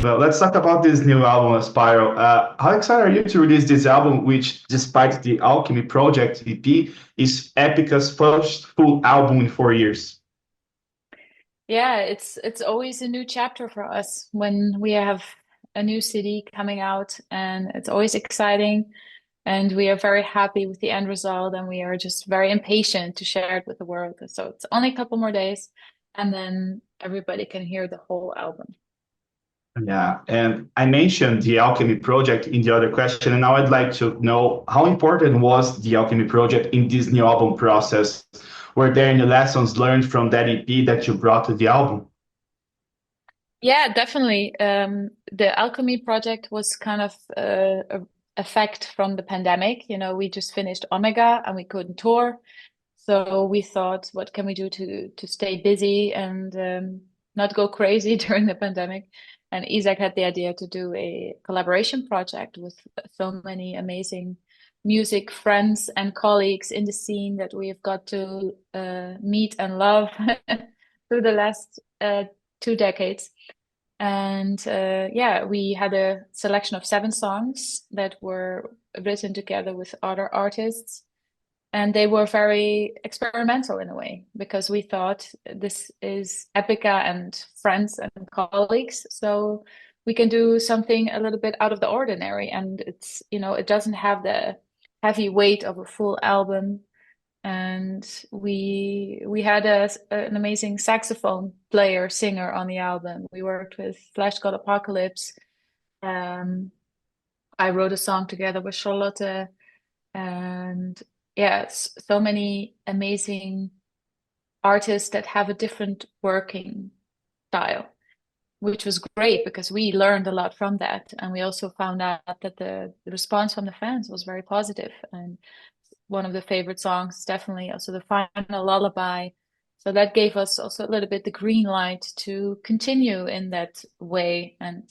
Well, let's talk about this new album, Aspiral. How excited are you to release this album, which, despite the Alchemy Project EP, is Epica's first full album in 4 years? Yeah, it's always a new chapter for us when we have a new CD coming out, and it's always exciting. And we are very happy with the end result, and we are just very impatient to share it with the world. So it's only a couple more days, and then everybody can hear the whole album. Yeah, and I mentioned the Alchemy Project in the other question, and now I'd like to know how important was the Alchemy Project in this new album process? Were there any lessons learned from that EP that you brought to the album? Yeah, definitely. The Alchemy Project was kind of a effect from the pandemic. You know, we just finished Omega and we couldn't tour. So we thought, what can we do to stay busy and not go crazy during the pandemic? And Isaac had the idea to do a collaboration project with so many amazing music friends and colleagues in the scene that we have got to meet and love through the last 2 decades. And yeah, we had a selection of 7 songs that were written together with other artists. And they were very experimental in a way because we thought this is Epica and friends and colleagues. So we can do something a little bit out of the ordinary. And it's, you know, it doesn't have the heavy weight of a full album. And we had an amazing saxophone player, singer on the album. We worked with Flash God Apocalypse. Um, I wrote a song together with Charlotte. And yeah, so many amazing artists that have a different working style, which was great because we learned a lot from that. And we also found out that the response from the fans was very positive. And one of the favorite songs is definitely also the final lullaby. So that gave us also a little bit the green light to continue in that way. And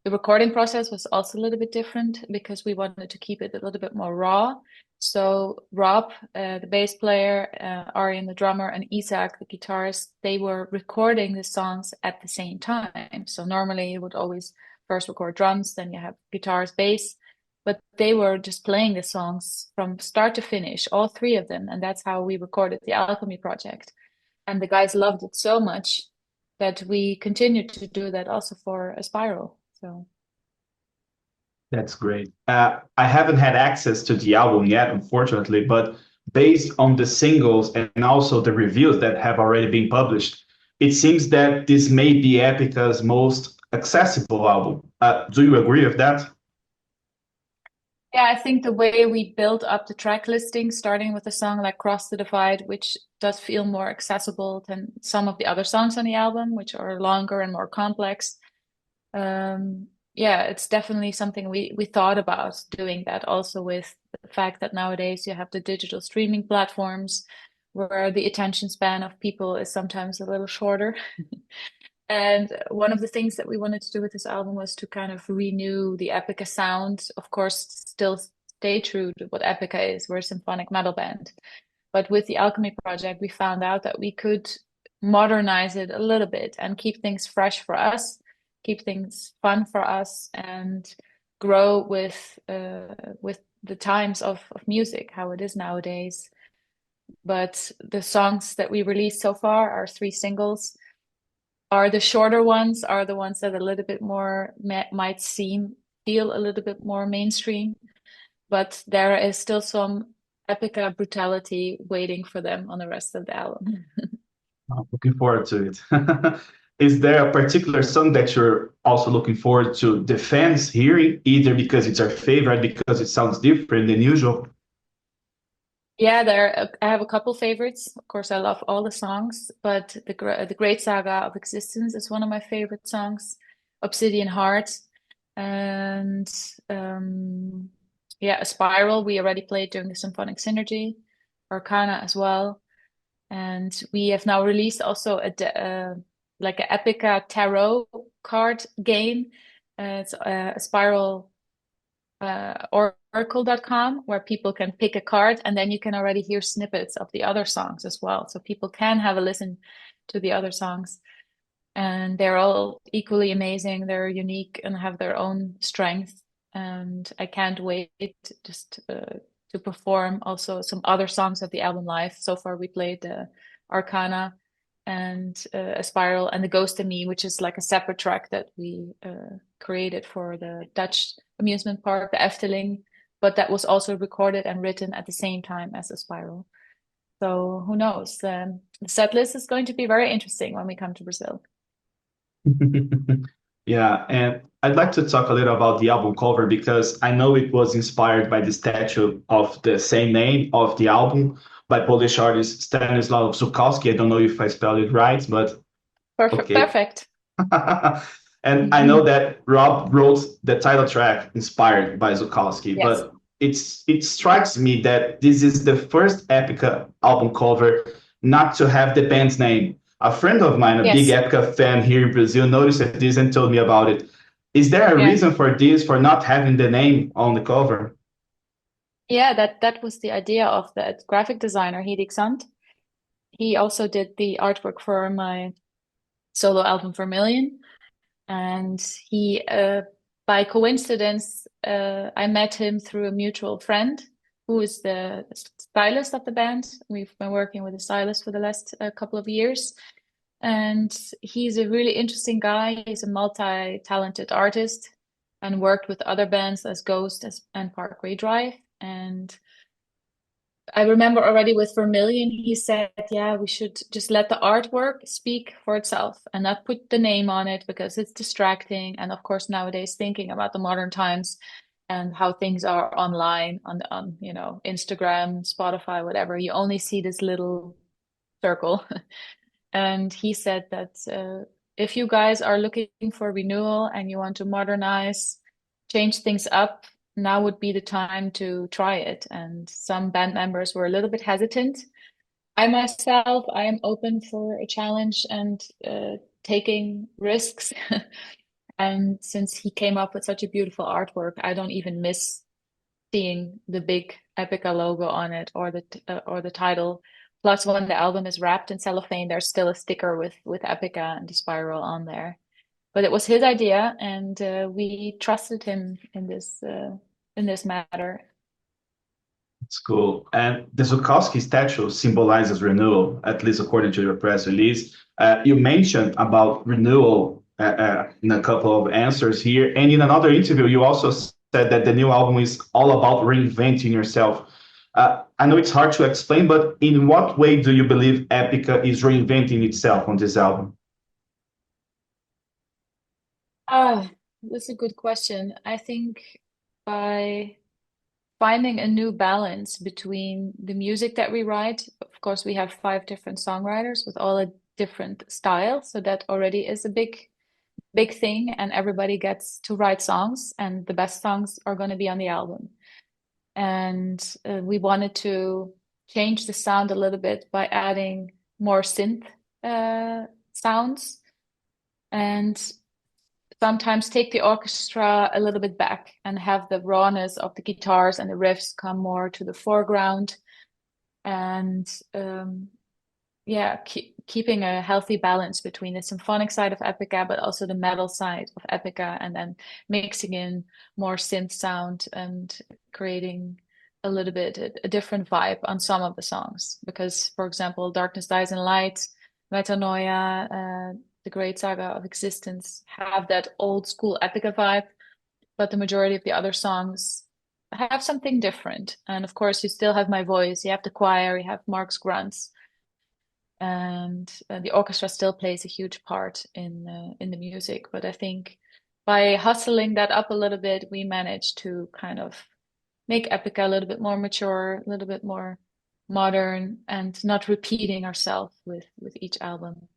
the recording process was also a little bit different because we wanted to keep it a little bit more raw. So Rob, the bass player, Aryan, the drummer, and Isaac, the guitarist, they were recording the songs at the same time. So normally you would always first record drums, then you have guitars, bass, but they were just playing the songs from start to finish, all 3 of them. And that's how we recorded the Alchemy Project. And the guys loved it so much that we continued to do that also for Aspiral. So That's great. I haven't had access to the album yet, unfortunately, but based on the singles and also the reviews that have already been published, it seems that this may be Epica's most accessible album. Do you agree with that? yeah, I think the way we build up the track listing, starting with a song like Cross the Divide, which does feel more accessible than some of the other songs on the album, which are longer and more complex. Yeah, it's definitely something we thought about doing that also with the fact that nowadays you have the digital streaming platforms where the attention span of people is sometimes a little shorter. And one of the things that we wanted to do with this album was to kind of renew the Epica sound. Of course, still stay true to what Epica is. We're a symphonic metal band. But with the Alchemy Project, we found out that we could modernize it a little bit and keep things fresh for us, keep things fun for us, and grow with the times of music, how it is nowadays. But the songs that we released so far, our 3 singles, are the shorter ones, are the ones that a little bit more might feel a little bit more mainstream, but there is still some Epica brutality waiting for them on the rest of the album. I'm looking forward to it. Is there a particular song that you're also looking forward to the fans hearing, either because it's your favorite, because it sounds different than usual? Yeah, I have a couple favorites. Of course, I love all the songs, but the Great Saga of Existence is one of my favorite songs. Obsidian Heart, and yeah, a Spiral we already played during the Symphonic Synergy, Arcana as well, and we have now released also like an Epica tarot card game. It's a Spiral oracle.com where people can pick a card and then you can already hear snippets of the other songs as well. So people can have a listen to the other songs. and they're all equally amazing. They're unique and have their own strength. And I can't wait just to perform also some other songs of the album live. So far, we played Arcana and Aspiral and The Ghost in Me, which is like a separate track that we created for the Dutch amusement park, the Efteling, but that was also recorded and written at the same time as Aspiral. So who knows? The set list is going to be very interesting when we come to Brazil. Yeah, and I'd like to talk a little about the album cover because I know it was inspired by the statue of the same name of the album by Polish artist Stanislaw Zukowski. I don't know if I spelled it right, but Perfect. okay. Perfect. And I know that Rob wrote the title track inspired by Zukowski, Yes. but it strikes me that this is the first Epica album cover not to have the band's name. A friend of mine, a big Yes. Epica fan here in Brazil, noticed this and told me about it. Is there a Yeah. reason for this, for not having the name on the cover? Yeah, that was the idea of the graphic designer, Hidik Sant. He also did the artwork for my solo album Vermilion. And he, by coincidence, I met him through a mutual friend who is the stylist of the band. We've been working with a stylist for the last couple of years. And he's a really interesting guy. He's a multi-talented artist and worked with other bands as Ghost and Parkway Drive. And I remember already with Vermilion, he said, yeah, we should just let the artwork speak for itself and not put the name on it because it's distracting. And of course, nowadays, thinking about the modern times and how things are online on Instagram, Spotify, whatever, you only see this little circle. And he said that if you guys are looking for renewal and you want to modernize, change things up, now would be the time to try it. And some band members were a little bit hesitant. I myself, I am open for a challenge and taking risks. And since he came up with such a beautiful artwork, I don't even miss seeing the big Epica logo on it or the title. Plus, when the album is wrapped in cellophane, there's still a sticker with Epica and the spiral on there. But it was his idea, and we trusted him in this matter. It's cool. And the Zukowski statue symbolizes renewal, at least according to your press release. You mentioned about renewal in a couple of answers here. And in another interview, you also said that the new album is all about reinventing yourself. I know it's hard to explain, but in what way do you believe Epica is reinventing itself on this album? That's a good question. I think by finding a new balance between the music that we write. Of course, we have 5 different songwriters with all a different style. So that already is a big thing. And everybody gets to write songs, and the best songs are going to be on the album. And we wanted to change the sound a little bit by adding more synth sounds. And sometimes take the orchestra a little bit back and have the rawness of the guitars and the riffs come more to the foreground. And keeping a healthy balance between the symphonic side of Epica, but also the metal side of Epica, and then mixing in more synth sound and creating a little bit a different vibe on some of the songs. Because, for example, Darkness Dies in Light, Metanoia, The Great Saga of Existence have that old school Epica vibe, but the majority of the other songs have something different. And of course, you still have my voice, you have the choir, you have Mark's grunts, and the orchestra still plays a huge part in the music. But I think by hustling that up a little bit, we managed to kind of make Epica a little bit more mature, a little bit more modern, and not repeating ourselves with each album.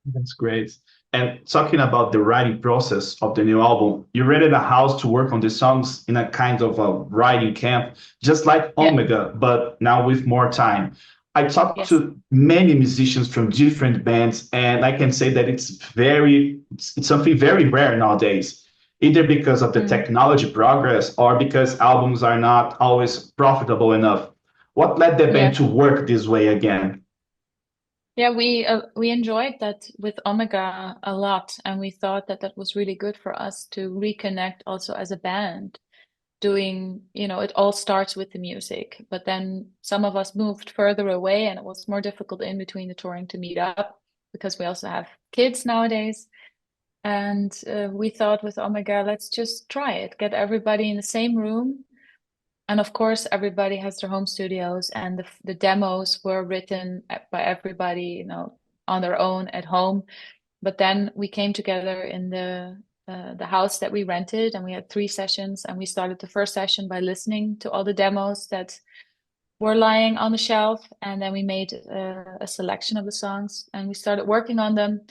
That's great. And talking about the writing process of the new album, you rented a house to work on the songs in a kind of a writing camp, just like Omega, but now with more time. I talked to many musicians from different bands, and I can say that it's something very rare nowadays, either because of the technology progress or because albums are not always profitable enough. What led the band to work this way again? Yeah, we enjoyed that with Omega a lot, and we thought that that was really good for us to reconnect also as a band. Doing, it all starts with the music, but then some of us moved further away, and it was more difficult in between the touring to meet up because we also have kids nowadays. And we thought with Omega, let's just try it, get everybody in the same room. And of course, everybody has their home studios, and the demos were written by everybody, on their own at home. But then we came together in the house that we rented, and we had 3 sessions. And we started the first session by listening to all the demos that were lying on the shelf, and then we made a selection of the songs, and we started working on them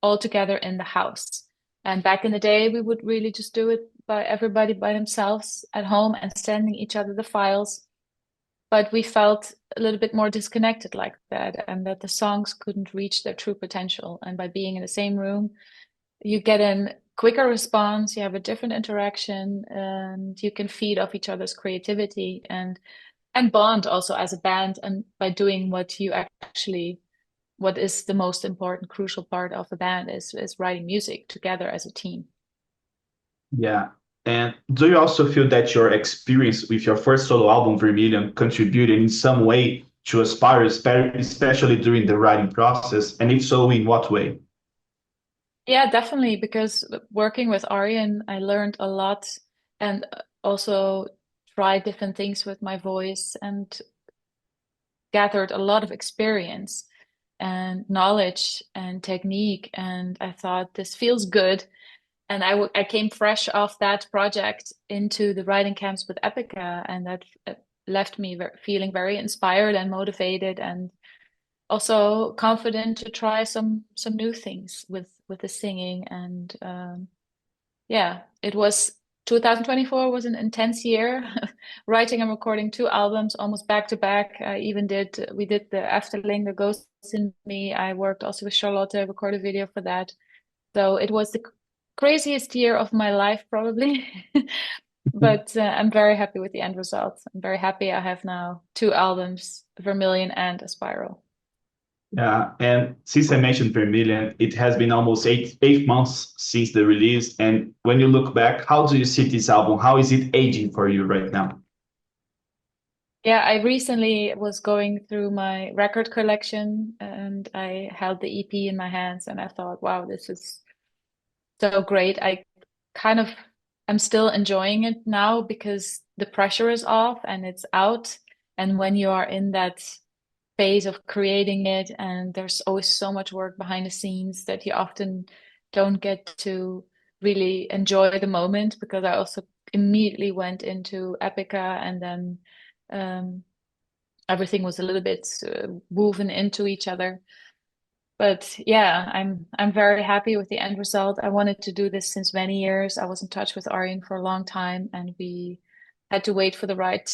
all together in the house. And back in the day, we would really just do it by everybody by themselves at home and sending each other the files. But we felt a little bit more disconnected like that, and that the songs couldn't reach their true potential. And by being in the same room, you get a quicker response, you have a different interaction, and you can feed off each other's creativity and bond also as a band, and by doing what is the most important, crucial part of a band is writing music together as a team. Yeah. And do you also feel that your experience with your first solo album, Vermilion, contributed in some way to Aspire, especially during the writing process? And if so, in what way? Yeah, definitely, because working with Arjen, I learned a lot, and also tried different things with my voice, and gathered a lot of experience and knowledge and technique. And I thought, this feels good. And I came fresh off that project into the writing camps with Epica, and that left me feeling very inspired and motivated, and also confident to try some new things with the singing. And yeah, it was 2024 was an intense year, writing and recording 2 albums almost back to back. We did the Afterling, The Ghost in Me. I worked also with Charlotte, recorded a video for that. So it was the craziest year of my life, probably. But I'm very happy with the end result. I'm very happy I have now 2 albums, Vermilion and Aspiral. Yeah, and since I mentioned Vermilion, it has been almost eight months since the release. And when you look back, how do you see this album? How is it aging for you right now? Yeah, I recently was going through my record collection, and I held the EP in my hands, and I thought, wow, this is so great. I'm still enjoying it now because the pressure is off and it's out. And when you are in that phase of creating it, and there's always so much work behind the scenes that you often don't get to really enjoy the moment, because I also immediately went into Epica, and then everything was a little bit woven into each other. But yeah, I'm very happy with the end result. I wanted to do this since many years. I was in touch with Arjen for a long time, and we had to wait for the right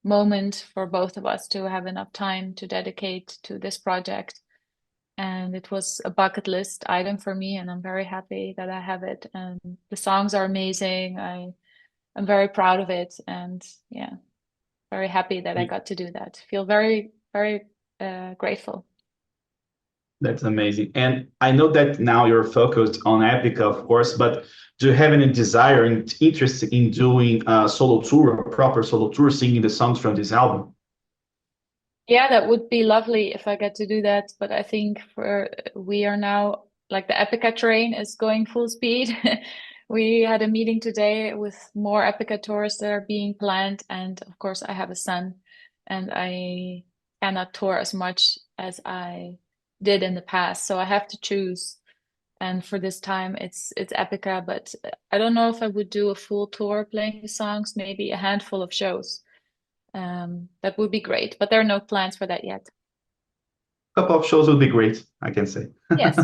moment for both of us to have enough time to dedicate to this project. And it was a bucket list item for me, and I'm very happy that I have it. And the songs are amazing. I'm very proud of it, and yeah, very happy that I got to do that. Feel very, very grateful. That's amazing. And I know that now you're focused on Epica, of course, but do you have any desire and interest in doing a solo tour, a proper solo tour, singing the songs from this album? Yeah, that would be lovely if I get to do that. But I think we are now, like, the Epica train is going full speed. We had a meeting today with more Epica tours that are being planned. And of course, I have a son, and I cannot tour as much as I did in the past. So I have to choose. And for this time, it's Epica. But I don't know if I would do a full tour playing the songs, maybe a handful of shows. That would be great, but there are no plans for that yet. A couple of shows would be great, I can say. Yes.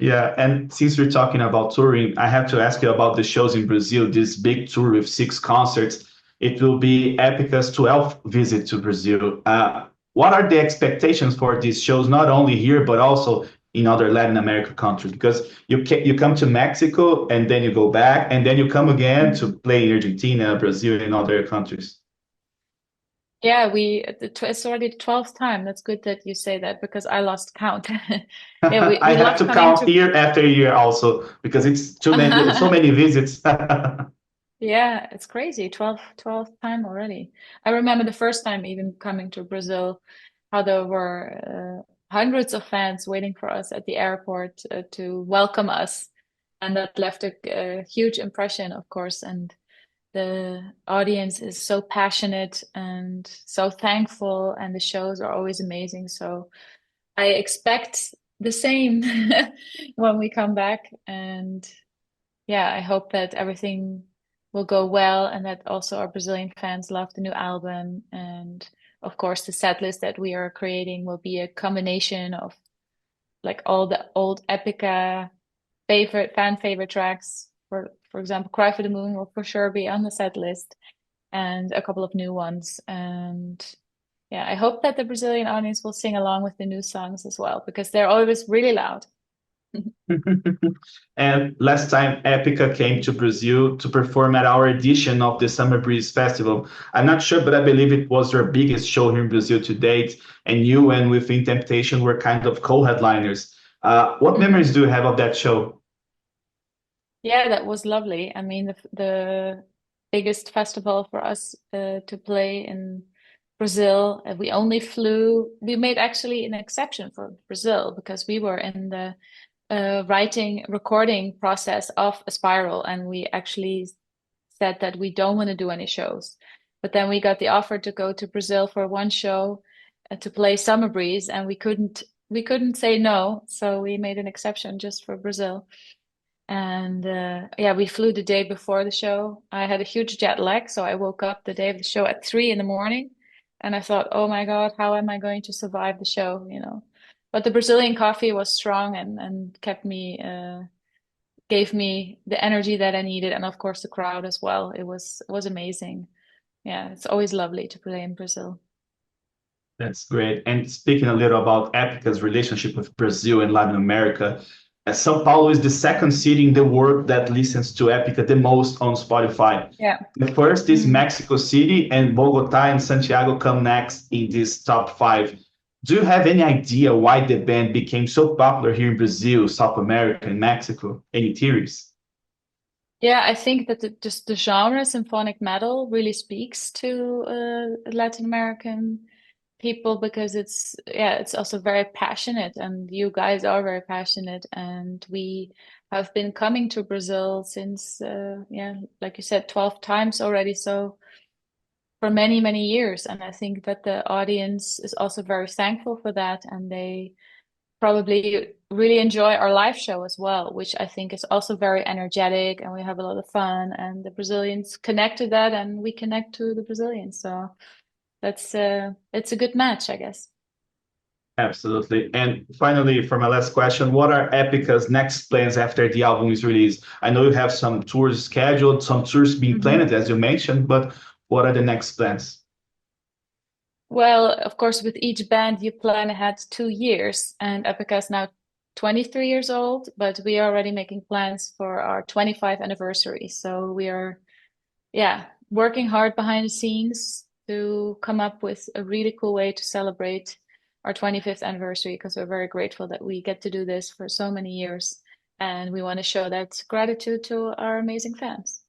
Yeah, and since we're talking about touring, I have to ask you about the shows in Brazil, this big tour with 6 concerts. It will be Epica's 12th visit to Brazil. What are the expectations for these shows, not only here, but also in other Latin American countries? Because you come to Mexico, and then you go back, and then you come again to play in Argentina, Brazil, and other countries. Yeah, it's already the 12th time. That's good that you say that because I lost count. Yeah, I we have love to coming count to. year after year also because it's too many, so many visits. Yeah, it's crazy. 12th time already. I remember the first time even coming to Brazil, how there were hundreds of fans waiting for us at the airport to welcome us. And that left a huge impression, of course. And the audience is so passionate and so thankful, and the shows are always amazing. So I expect the same when we come back. And yeah, I hope that everything will go well and that also our Brazilian fans love the new album. And of course, the set list that we are creating will be a combination of like all the old Epica fan favorite tracks. For example, Cry for the Moon will for sure be on the set list and a couple of new ones. And yeah, I hope that the Brazilian audience will sing along with the new songs as well because they're always really loud. And last time Epica came to Brazil to perform at our edition of the Summer Breeze Festival. I'm not sure, but I believe it was their biggest show here in Brazil to date. And you and Within Temptation were kind of co-headliners. What memories do you have of that show? Yeah, that was lovely. I mean, the biggest festival for us to play in Brazil. We made actually an exception for Brazil because we were in the recording process of Aspiral, and we actually said that we don't want to do any shows. But then we got the offer to go to Brazil for one show to play Summer Breeze, and we couldn't say no, so we made an exception just for Brazil. And yeah, we flew the day before the show. I had a huge jet lag, so I woke up the day of the show at 3 in the morning, and I thought, oh my God, how am I going to survive the show? But the Brazilian coffee was strong and gave me the energy that I needed, and of course the crowd as well. It was amazing. Yeah, it's always lovely to play in Brazil. That's great. And speaking a little about Epica's relationship with Brazil and Latin America, São Paulo is the second city in the world that listens to Epica the most on Spotify. Yeah. The first is Mm. Mexico City, and Bogota and Santiago come next in this top five. Do you have any idea why the band became so popular here in Brazil, South America, and Mexico? Any theories? Yeah, I think that just the genre symphonic metal really speaks to Latin American people because it's also very passionate, and you guys are very passionate, and we have been coming to Brazil since yeah, like you said, 12 times already, so for many, many years. And I think that the audience is also very thankful for that, and they probably really enjoy our live show as well, which I think is also very energetic, and we have a lot of fun, and the Brazilians connect to that and we connect to the Brazilians. So it's a good match, I guess. Absolutely. And finally, for my last question, what are Epica's next plans after the album is released? I know you have some tours scheduled, some tours being Mhm. planned, as you mentioned, but what are the next plans? Well, of course, with each band, you plan ahead 2 years, and Epica is now 23 years old, but we are already making plans for our 25th anniversary. So we are, yeah, working hard behind the scenes to come up with a really cool way to celebrate our 25th anniversary because we're very grateful that we get to do this for so many years. And we want to show that gratitude to our amazing fans.